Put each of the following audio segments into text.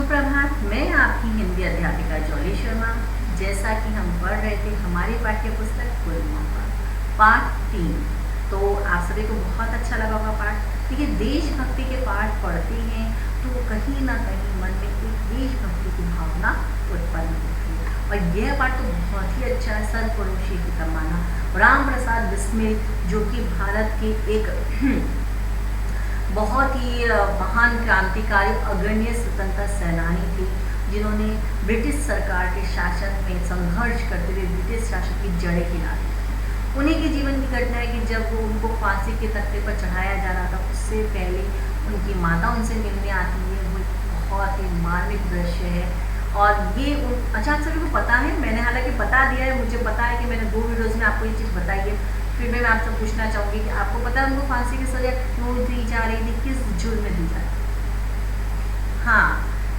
सुप्रभात। मैं आपकी हिंदी अध्यापिका जॉली शर्मा। जैसा कि हम पढ़ रहे थे हमारी पाठ्य पुस्तक गुरुमुखा पाठ 3, तो आप सभी को बहुत अच्छा लगा होगा पाठ। देखिए, देशभक्ति के पाठ पढ़ते हैं तो कहीं ना कहीं मन में एक देशभक्ति की भावना उत्पन्न होती है। और यह पाठ तो बहुत ही अच्छा है। सरफरोशी की तमन्ना, राम प्रसाद बिस्मिल, जो कि भारत के एक बहुत ही महान क्रांतिकारी अग्रणी स्वतंत्रता सेनानी थे, जिन्होंने ब्रिटिश सरकार के शासन में संघर्ष करते हुए ब्रिटिश शासन की जड़ें हिला दी। उन्हीं के जीवन की घटना है कि जब वो उनको फांसी के तख्ते पर चढ़ाया जा रहा था, उससे पहले उनकी माता उनसे मिलने आती है। वो बहुत ही मार्मिक दृश्य है। और ये अच्छा, आप सभी को पता है, मैंने हालांकि बता दिया है, मुझे पता है कि मैंने 2 वीडियोज़ में आपको ये चीज़ बताई है। फिर मैं आपसे पूछना चाहूँगी कि आपको पता है उनको फांसी की सज़ा क्यों दी जा रही थी, किस जुर्म में दी जा रही थी? हाँ,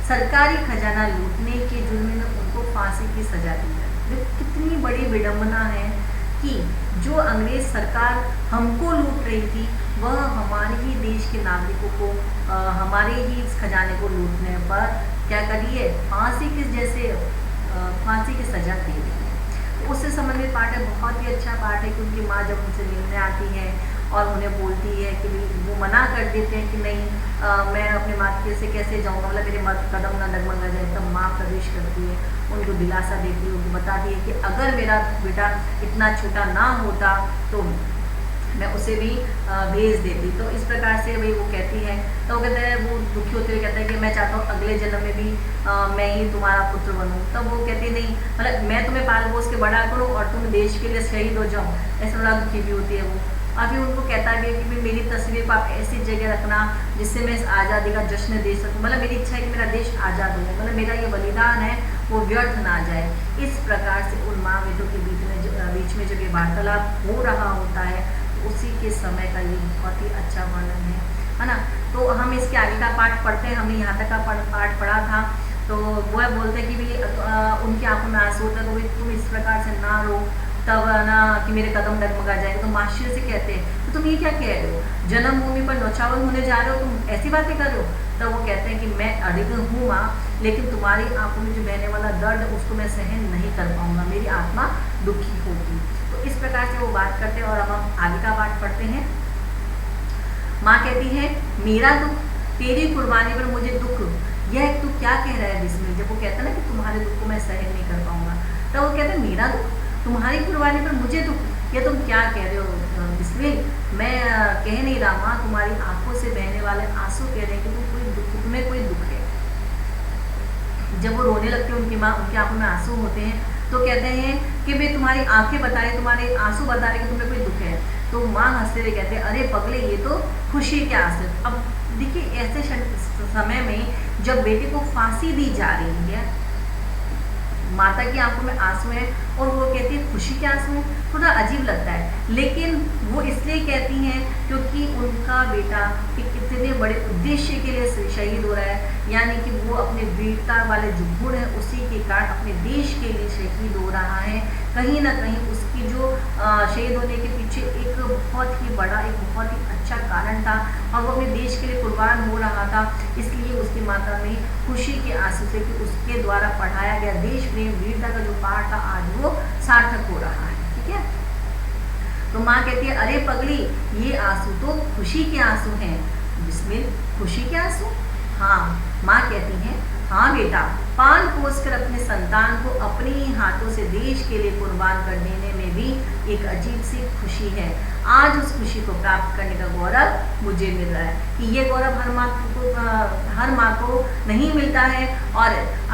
सरकारी खजाना लूटने के जुर्म में उनको फांसी की सज़ा दी जा रही है। कितनी बड़ी विडंबना है कि जो अंग्रेज सरकार हमको लूट रही थी, वह हमारे ही देश के नागरिकों को हमारे ही इस खजाने को लूटने पर क्या करिए, फांसी की जैसे फांसी की सज़ा दे दी। उससे संबंधित पाठ है, बहुत ही अच्छा पाठ है कि उनकी माँ जब उनसे मिलने आती है और उन्हें बोलती है कि वो मना कर देते हैं कि नहीं, मैं अपने माता से कैसे जाऊँगा, मतलब मेरे मत कदम ना डगमगा जाए। तब माँ प्रवेश करती है, उनको दिलासा देती है, उनको बताती है कि अगर मेरा बेटा इतना छोटा ना होता तो मैं उसे भी भेज देती। तो इस प्रकार से भाई वो कहती है, तो वो कहते हैं, वो दुखी होते हुए कहता है कि मैं चाहता हूँ अगले जन्म में भी मैं ही तुम्हारा पुत्र बनूँ। तब वो कहती नहीं, मतलब मैं तुम्हें पाल पोस के बड़ा करूँ और तुम देश के लिए शहीद हो जाओ। ऐसा बड़ा दुखी भी होती है वो। अभी उनको कहता भी है कि मेरी तस्वीर को आप ऐसी जगह रखना जिससे मैं इस आज़ादी का जश्न दे सकूँ। मतलब मेरी इच्छा है कि मेरा देश आज़ाद हो जाए, मतलब मेरा ये बलिदान है वो व्यर्थ ना जाए। इस प्रकार से उन माँ बेटों के बीच में जब ये वार्तालाप हो रहा होता है, उसी के समय का ये बहुत ही अच्छा वर्णन है ना। तो हम इसके आगे का पाठ पढ़ते हैं। हमने यहाँ तक का पाठ पढ़ा था। तो वो बोलते हैं कि भाई उनकी आंखों में आंसू होता है, तो भाई तुम इस प्रकार से ना रो, तब ना कि मेरे कदम डगमगा जाएंगे। तो मास्टर से कहते हैं, तो तुम ये क्या कह रहे हो, जन्मभूमि पर नौछावर होने जा रहे हो, तुम ऐसी बातें कर रहे हो। तब वो कहते हैं कि मैं अडिग हूँ माँ, लेकिन तुम्हारी आंखों में जो बहने वाला दर्द उसको मैं सहन नहीं कर पाऊंगा, मेरी आत्मा दुखी होगी। तो इस प्रकार से वो बात करते हैं। और अब हम आगे का पाठ पढ़ते हैं। माँ कहती है, मेरा दुख, तेरी कुर्बानी पर मुझे दुख, यह तू क्या कह रहा है बिस्मिल। जब वो कहता है ना कि तुम्हारे दुख को मैं सहन नहीं कर पाऊंगा, तो वो कहते हैं मेरा दुख, तुम्हारी कुर्बानी पर मुझे दुख, ये तुम क्या कह रहे हो बिस्मिल। मैं कह नहीं रहा माँ, तुम्हारी आंखों से बहने वाले आंसू कह रहे हैं कि तुम्हें कोई दुख है। जब वो रोने लगते हैं, उनकी माँ, उनकी आंखों में आंसू होते हैं, तो कहते हैं कि भाई तुम्हारी आंखें बता रही, तुम्हारे आंसू बता रहे कि तुम्हें कोई दुख है। तो माँ हंसते हुए कहते हैं, अरे पगले, ये तो खुशी के आंसू। अब देखिए, ऐसे समय में जब बेटे को फांसी दी जा रही है, माता की आंखों में आंसू है और वो कहती है खुशी के आंसू, थोड़ा अजीब लगता है। लेकिन वो इसलिए कहती हैं क्योंकि उनका बेटा एक इतने बड़े उद्देश्य के लिए शहीद हो रहा है, यानी कि वो अपने वीरता वाले जो गुण है उसी के कारण अपने देश के लिए शहीद हो रहा है। कहीं ना कहीं उसकी जो शहीद होने के पीछे एक बहुत ही बड़ा, एक बहुत ही अच्छा कारण था और वो अपने देश के लिए कुर्बान हो रहा था। इसलिए उसकी माता में खुशी के आंसू से कि उसके द्वारा पढ़ाया गया देश प्रेम वीरता का जो पाठ था आज वो सार्थक हो रहा है। ठीक है। तो माँ कहती है, अरे पगली, ये आंसू तो खुशी के आंसू हैं। बिस्मिल, खुशी के आंसू? हाँ। माँ कहती है, हाँ बेटा, पाल पोस कर अपने संतान को अपने ही हाथों से देश के लिए कुर्बान कर देने में भी एक अजीब सी खुशी है। आज उस खुशी को प्राप्त करने का गौरव मुझे मिल रहा है। कि ये गौरव हर माँ को नहीं मिलता है, और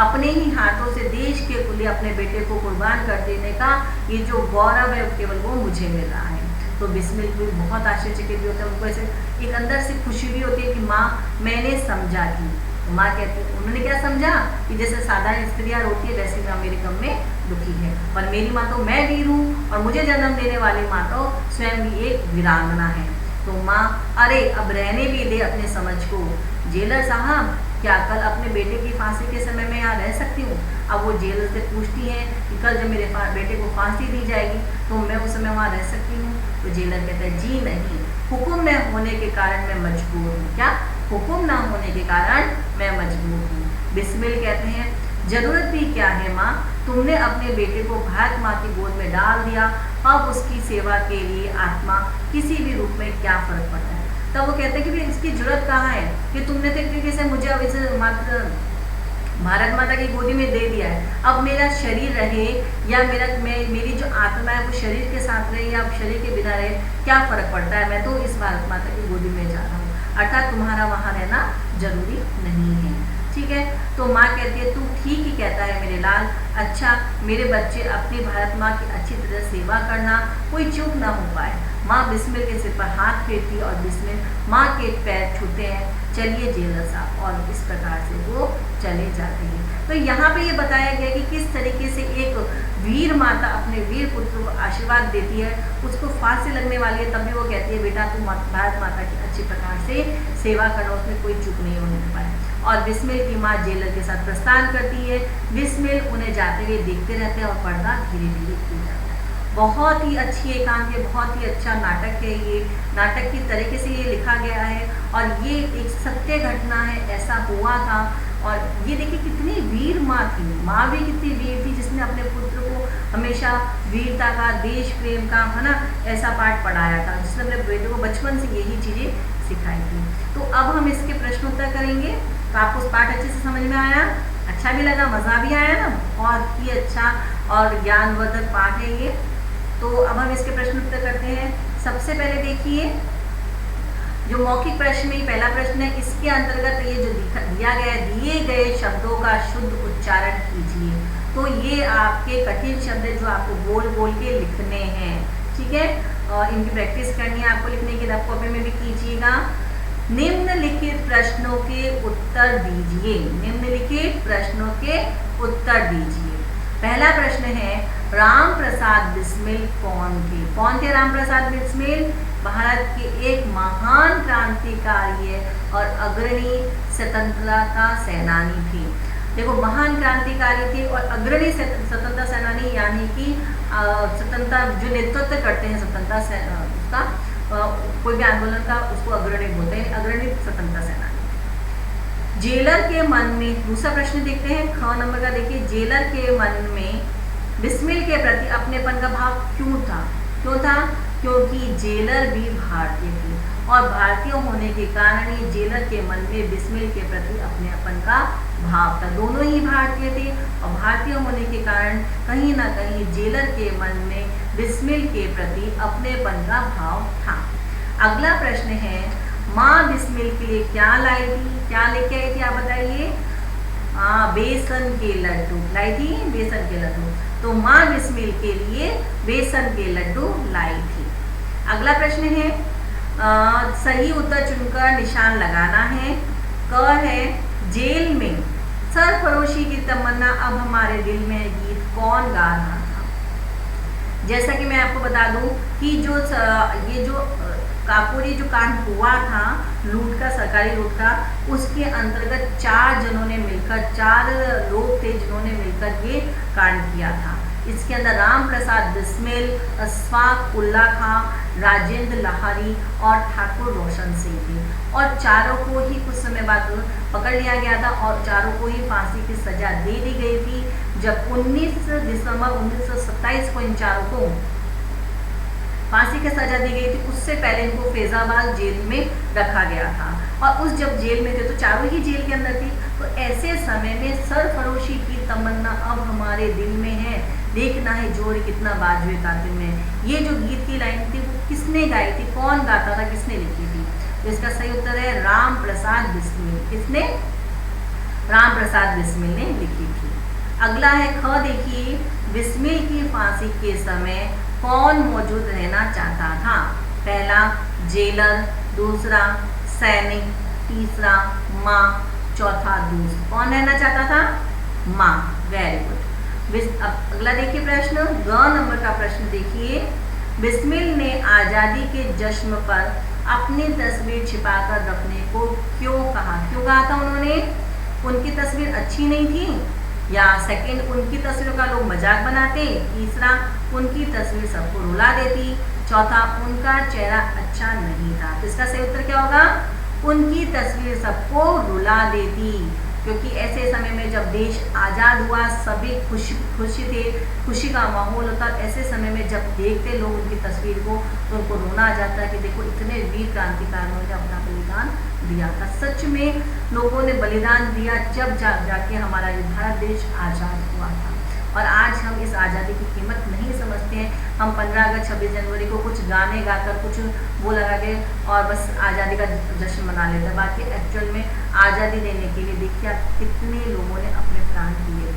अपने ही हाथों से देश के लिए अपने बेटे को कुर्बान कर देने का ये जो गौरव है केवल वो मुझे मिल रहा है। तो बिस्मिल भी बहुत आश्चर्यचकित भी होता है, उनको ऐसे एक अंदर से खुशी भी होती है कि माँ, मैंने समझा कि। तो माँ कहती है, उन्होंने क्या समझा कि जैसे साधारण स्त्रियाँ रोती है वैसे माँ मेरे गम में दुखी है, पर मेरी माँ तो मैं वीर हूँ और मुझे जन्म देने वाली माँ तो स्वयं भी एक वीरांगना है। तो माँ, अरे अब रहने भी दे अपने समझ को। जेलर साहब, क्या कल अपने बेटे की फांसी के समय मैं यहाँ रह सकती हूँ? अब वो जेलर से पूछती हैं कि कल जब मेरे बेटे को फांसी दी जाएगी तो मैं उस समय वहाँ रह सकती हूँ? तो जेलर कहता है, जी नहीं, हुक्म न होने के कारण मैं मजबूर हूँ। क्या? हुक्म न होने के कारण मैं मजबूर हूँ। बिस्मिल कहते हैं, जरूरत भी क्या है माँ, तुमने अपने बेटे को भारत माँ की गोद में डाल दिया, अब उसकी सेवा के लिए आत्मा किसी भी रूप में क्या फर्क पड़ता है। तब वो कहते हैं कि भाई इसकी जरूरत कहाँ है कि तुमने तो एक तरीके से मुझे अब इसे मात्र भारत माता की गोदी में दे दिया है, अब मेरा शरीर रहे या मेरी जो आत्मा है वो शरीर के साथ रहे या शरीर के बिना रहे, क्या फर्क पड़ता है, मैं तो इस भारत माता की गोदी में जा रहा हूँ, अर्थात तुम्हारा वहाँ रहना जरूरी नहीं है। ठीक है, तो माँ कहती है तू ठीक ही कहता है मेरे लाल, अच्छा मेरे बच्चे अपनी भारत माँ की अच्छी तरह सेवा करना, कोई चूक ना हो पाए। माँ बिस्मिल के सिर पर हाथ फेरती और बिस्मिल माँ के पैर छूते हैं, चलिए जेलर साहब, और इस प्रकार से वो चले जाते हैं। तो यहाँ पे ये बताया गया कि किस तरीके से एक वीर माता अपने वीर पुत्र को आशीर्वाद देती है, उसको फांसी लगने वाली है तब भी वो कहती है बेटा तुम भारत माता की अच्छी प्रकार से सेवा करो, उसमें कोई चूक नहीं होने पाए। और बिस्मिल की माँ जेलर के साथ प्रस्थान करती है, बिस्मिल उन्हें जाते हुए देखते रहते हैं और पर्दा धीरे धीरे खुल जाता है। बहुत ही अच्छी एकांत है, बहुत ही अच्छा नाटक है, ये नाटक की तरीके से ये लिखा गया है और ये एक सत्य घटना है, ऐसा हुआ था। और ये देखिए कितनी वीर माँ थी, माँ भी कितनी वीर थी जिसने अपने पुत्र को हमेशा वीरता का, देश प्रेम का, है ना, ऐसा पाठ पढ़ाया था, जिसने अपने बेटे को बचपन से यही चीज़ें सिखाई थी। तो अब हम इसके प्रश्नोत्तर करेंगे। तो आपको पाठ अच्छे से समझ में आया, अच्छा भी लगा, मज़ा भी आया ना, बहुत ही अच्छा और ज्ञानवर्धक पाठ है ये। तो अब हम इसके प्रश्न उत्तर करते हैं। सबसे पहले देखिए जो मौखिक प्रश्न में पहला प्रश्न है, इसके अंतर्गत ये जो दिया गया है, दिए गए शब्दों का शुद्ध उच्चारण कीजिए। तो ये आपके कठिन शब्द है जो आपको बोल बोल के लिखने हैं, ठीक है, और इनकी प्रैक्टिस करनी है आपको लिखने की, रफ कॉपी में भी कीजिएगा। निम्नलिखित प्रश्नों के उत्तर दीजिए, निम्नलिखित प्रश्नों के उत्तर दीजिए। पहला प्रश्न है राम प्रसाद बिस्मिल कौन थे राम प्रसाद बिस्मिल? भारत के एक महान क्रांतिकारी और अग्रणी स्वतंत्रता सेनानी थे। देखो महान क्रांतिकारी थे और अग्रणी स्वतंत्रता सेनानी, यानी कि स्वतंत्रता जो नेतृत्व करते हैं स्वतंत्रता उसका, कोई भी आंदोलन का उसको अग्रणी बोलते हैं, अग्रणी स्वतंत्रता सेनानी। जेलर के मन में, दूसरा प्रश्न देखते हैं, ख नंबर का देखिए, जेलर के मन में बिस्मिल के प्रति अपनेपन का भाव क्यों था? क्योंकि जेलर भी भारतीय थे और भारतीय होने के कारण ही जेलर के मन में बिस्मिल के प्रति अपनेपन का भाव था। दोनों ही भारतीय थे और भारतीय होने के कारण कहीं ना कहीं जेलर के मन में बिस्मिल के प्रति अपनेपन का भाव था। अगला प्रश्न है माँ बिस्मिल के लिए क्या लाई थी? क्या लेके आई थी आप बताइए? बेसन के लड्डू लाई थी, बेसन के लड्डू। तो माँ बिस्मिल के लिए बेसन के लड्डू लाई थी। अगला प्रश्न है सही उत्तर चुनकर निशान लगाना है। क है जेल में सरफरोशी की तमन्ना अब हमारे दिल में गीत कौन गा रहा था? जैसा कि मैं आपको बता दूं कि ये जो काकोरी जो कांड हुआ था लूट का, सरकारी लूट का, उसके अंतर्गत 4 जनों ने मिलकर, 4 लोग थे जिन्होंने मिलकर ये कांड किया था। इसके अंदर राम प्रसाद बिस्मिल, अशफाक उल्ला खां, राजेंद्र लाहरी और ठाकुर रोशन सिंह थे और चारों को ही कुछ समय बाद पकड़ लिया गया था और चारों को ही फांसी की सजा दे दी गई थी। जब 19 दिसंबर 1927 को इन चारों को फांसी की सजा दी गई थी, उससे पहले इनको फैजाबाद जेल में रखा गया था और उस जब जेल में थे तो चारों ही जेल के अंदर थी। तो ऐसे समय में सरफरोशी की तमन्ना अब हमारे दिल में है, देखना है जोर कितना बाजुए कातिल में। ये जो गीत की लाइन थी वो किसने गाई थी, कौन गाता था, किसने लिखी थी? तो इसका सही उत्तर है राम प्रसाद बिस्मिल। किसने? राम प्रसाद बिस्मिल ने लिखी थी। अगला है ख देखिए, बिस्मिल की फांसी के समय कौन मौजूद रहना चाहता था? पहला जेलर, दूसरा सैनिक, तीसरा माँ, चौथा दूस्त। कौन रहना चाहता था? माँ। Very good. अब अगला देखिए प्रश्न, ग नंबर का प्रश्न देखिए, बिस्मिल ने आज़ादी के जश्न पर अपनी तस्वीर छिपाकर रखने को क्यों कहा? क्यों कहा था उन्होंने? उनकी तस्वीर अच्छी नहीं थी, या सेकंड उनकी तस्वीरों का लोग मजाक बनाते, तीसरा उनकी तस्वीर सबको रुला देती, चौथा उनका चेहरा अच्छा नहीं था। तो इसका सही उत्तर क्या होगा? उनकी तस्वीर सबको रुला देती। क्योंकि ऐसे समय में जब देश आज़ाद हुआ सभी खुशी थे, खुशी का माहौल होता। ऐसे समय में जब देखते लोग उनकी तस्वीर को तो उनको रोना आ जाता है कि देखो इतने वीर क्रांतिकारियों ने अपना बलिदान दिया था। सच में लोगों ने बलिदान दिया जब जाके हमारा ये भारत देश आज़ाद हुआ था। और आज हम इस आज़ादी की कीमत नहीं समझते हैं। हम 15 अगस्त 26 जनवरी को कुछ गाने गाकर कुछ वो लगा के और बस आज़ादी का जश्न मना लेते हैं। बाकी एक्चुअल में आज़ादी देने के लिए देखिए आप कितने लोगों ने अपने प्राण दिए थे।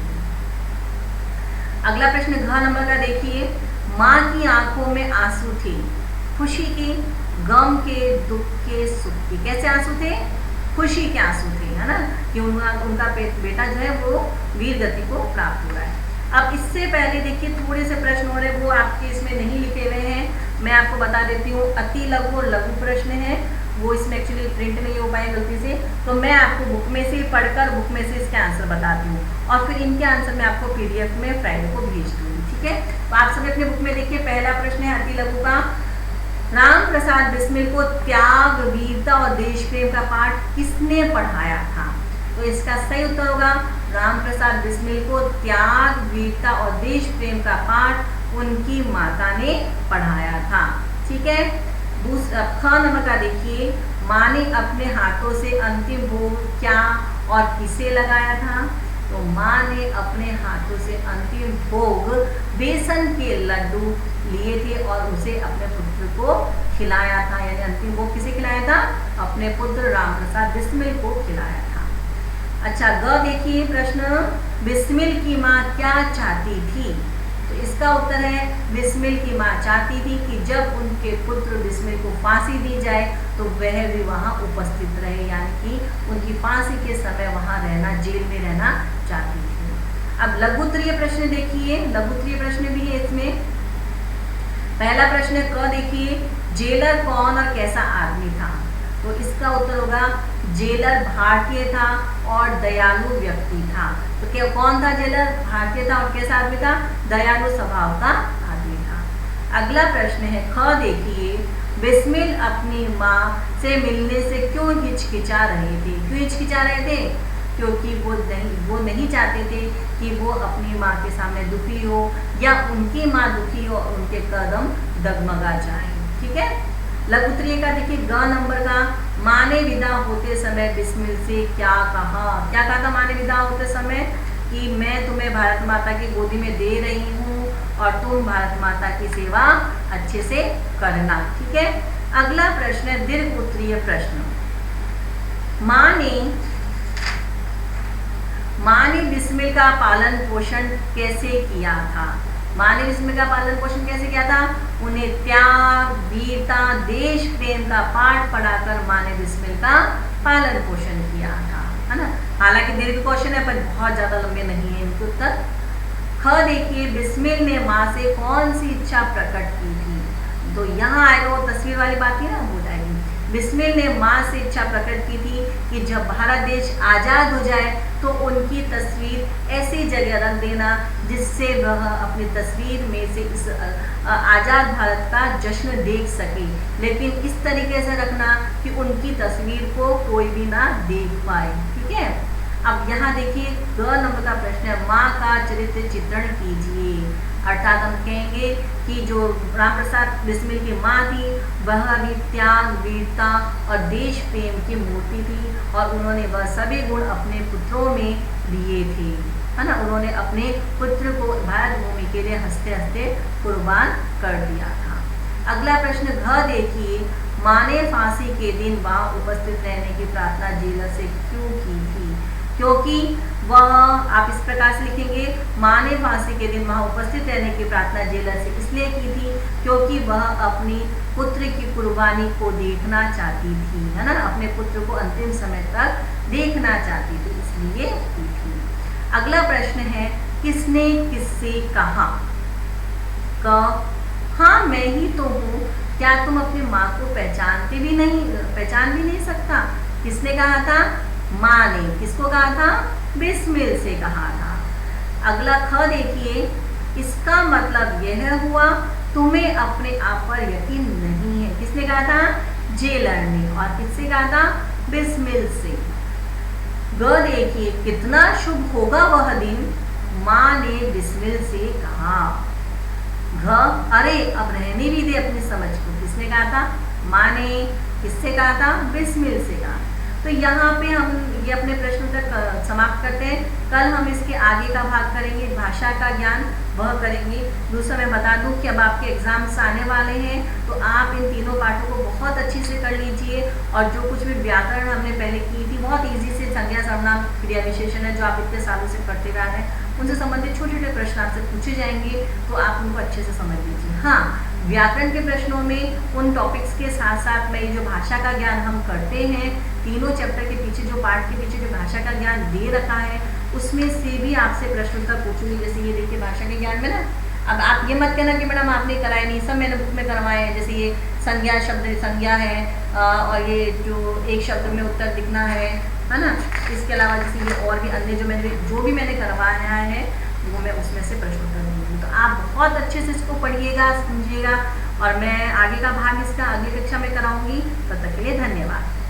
अगला प्रश्न घ नंबर का देखिए, माँ की आंखों में आंसू थे, खुशी के, गम के, दुख के, सुख के। कैसे आंसू थे? खुशी के आंसू थे, है ना, कि उनका बेटा जो है वो वीर गति को प्राप्त हो रहा है। अब इससे पहले देखिए थोड़े से प्रश्न हो रहे, वो आपके इसमें नहीं लिखे हुए हैं, मैं आपको बता देती हूँ। अति लघु और लघु प्रश्न है, वो इसमें एक्चुअली प्रिंट नहीं हो पाए गलती से, तो मैं आपको बुक में से पढ़कर बुक में से इसके आंसर बताती हूँ और फिर इनके आंसर मैं आपको PDF में फ्राइडे को भेज दूँगी, ठीक है। तो आप सभी अपने बुक में देखिए, पहला प्रश्न है अति लघु का, राम प्रसाद बिस्मिल को त्याग, वीरता और देश प्रेम का पाठ किसने पढ़ाया था? तो इसका सही उत्तर होगा राम प्रसाद बिस्मिल को त्याग, वीरता और देश प्रेम का पाठ उनकी माता ने पढ़ाया था, ठीक है। दूसरा ख नंबर का देखिए, माँ ने अपने हाथों से अंतिम भोग क्या और किसे लगाया था? तो माँ ने अपने हाथों से अंतिम भोग बेसन के लड्डू लिए थे और उसे अपने पुत्र को खिलाया था। यानी अंतिम भोग किसे खिलाया था? अपने पुत्र राम प्रसाद बिस्मिल को खिलाया था। अच्छा, ग देखिए प्रश्न, बिस्मिल की माँ क्या चाहती थी? तो इसका उत्तर है बिस्मिल की माँ चाहती थी कि जब उनके पुत्र बिस्मिल को फांसी दी जाए तो वह भी वहाँ उपस्थित रहे, यानी कि उनकी फांसी के समय वहाँ रहना, जेल में रहना चाहती थी। अब लघुत्तरीय प्रश्न देखिए, लघुत्तरीय प्रश्न भी है इसमें। पहला प्रश्न क देखिए, जेलर कौन और कैसा आदमी था? तो इसका उत्तर होगा जेलर भारतीय था और दयालु व्यक्ति था। तो क्या कौन था जेलर? भारतीय था और कैसा आदमी था? दयालु स्वभाव का आदमी था। अगला प्रश्न है ख देखिए, बिस्मिल अपनी माँ से मिलने से क्यों हिचकिचा रहे थे? क्यों हिचकिचा रहे थे? क्योंकि वो नहीं चाहते थे कि वो अपनी माँ के सामने दुखी हो या उनकी माँ दुखी हो और उनके कदम डगमगा जाएं, ठीक है। लघुत्तरीय का देखिए ग नंबर का, माँ ने विदा होते समय बिस्मिल से क्या कहा? क्या कहा था माँ ने विदा होते समय? कि मैं तुम्हें भारत माता की गोदी में दे रही हूँ और तुम भारत माता की सेवा अच्छे से करना, ठीक है। अगला प्रश्न है दीर्घ उत्तरीय प्रश्न, माँ ने बिस्मिल का पालन पोषण कैसे किया था? माँ ने बिस्मिल का पालन पोषण कैसे किया था? उन्हें त्याग, वीरता, देश प्रेम का पाठ पढ़ाकर माँ ने बिस्मिल का पालन पोषण किया था, है ना। हालांकि दीर्घ क्वेश्चन है पर बहुत ज्यादा लंबे नहीं है इनके उत्तर। ख देखिए, बिस्मिल ने माँ से कौन सी इच्छा प्रकट की थी? तो यहाँ आएगा वो तस्वीर वाली बात ही ना हो जाएगी। बिस्मिल ने माँ से इच्छा प्रकट की थी कि जब भारत देश आज़ाद हो जाए तो उनकी तस्वीर ऐसी जगह रख देना जिससे वह अपनी तस्वीर में से इस आज़ाद भारत का जश्न देख सके, लेकिन इस तरीके से रखना कि उनकी तस्वीर को कोई भी ना देख पाए, ठीक है। अब यहाँ देखिए ग नंबर का प्रश्न है, माँ का चरित्र चित्रण कीजिए। अर्थात हम कहेंगे कि जो राम प्रसाद बिस्मिल की माँ थी वह भी त्याग, वीरता और देश प्रेम की मूर्ति थी और उन्होंने वह सभी गुण अपने पुत्रों में लिए थे, है ना। उन्होंने अपने पुत्र को भारत भूमि के लिए हंसते हंसते कुर्बान कर दिया था। अगला प्रश्न घ देखिए, माँ ने फांसी के दिन वहाँ उपस्थित रहने की प्रार्थना जेलर से क्यों की थी? क्योंकि वह, आप इस प्रकार से लिखेंगे, माँ ने फांसी के दिन वहाँ उपस्थित रहने की प्रार्थना जेलर से इसलिए की थी क्योंकि वह अपनी पुत्र की कुर्बानी को देखना चाहती थी, है ना। अपने पुत्र को अंतिम समय तक देखना चाहती थी, इसलिए की थी। अगला प्रश्न है, किसने किससे कहा? क, हाँ मैं ही तो हूँ, क्या तुम अपनी माँ को पहचान भी नहीं सकता? किसने कहा था? माँ ने। किसको कहा था? बिस्मिल से कहा था। अगला ख देखिए, इसका मतलब यह हुआ तुम्हें अपने आप पर यकीन नहीं है। किसने कहा था? जेलर ने। और किससे कहा था? बिस्मिल से। ग देखिए, कितना शुभ होगा वह दिन, माँ ने बिस्मिल से कहा। घ, अरे अब रहने भी दे अपनी समझ को, किसने कहा था? माँ ने। किससे कहा था? बिस्मिल से कहा। तो यहाँ पे हम ये अपने प्रश्न तक समाप्त करते हैं। कल हम इसके आगे का भाग करेंगे, भाषा का ज्ञान वह करेंगे। दूसरा मैं बता दूं कि अब आपके एग्जाम्स आने वाले हैं, तो आप इन तीनों पाठों को बहुत अच्छे से कर लीजिए। और जो कुछ भी व्याकरण हमने पहले की थी, बहुत ईजी से संज्ञा सर्वनाम क्रिया विशेषण है जो आप इतने सालों से करते रह रहे हैं, उनसे संबंधित छोटे छोटे प्रश्न आपसे पूछे जाएंगे, तो आप उनको अच्छे से समझ लीजिए। हाँ, व्याकरण के प्रश्नों में उन टॉपिक्स के साथ साथ में जो भाषा का ज्ञान हम करते हैं, तीनों चैप्टर के पीछे जो पार्ट के पीछे जो भाषा का ज्ञान दे रखा है, उसमें से भी आपसे प्रश्न उत्तर पूछूंगी। जैसे ये देखिए भाषा के ज्ञान में ना, अब आप ये मत कहना कि मैडम आपने कराए नहीं, सब मैंने बुक में करवाए हैं। जैसे ये संज्ञा, शब्द संज्ञा है, और ये जो एक शब्द में उत्तर दिखना है ना। इसके अलावा जैसे ये और भी अन्य जो भी मैंने करवाया है, वो मैं उसमें से प्रश्न उत्तर दूंगी। तो आप बहुत अच्छे से इसको पढ़िएगा, समझिएगा, और मैं आगे का भाग इसका अगली कक्षा में कराऊंगी। तब तक के लिए धन्यवाद।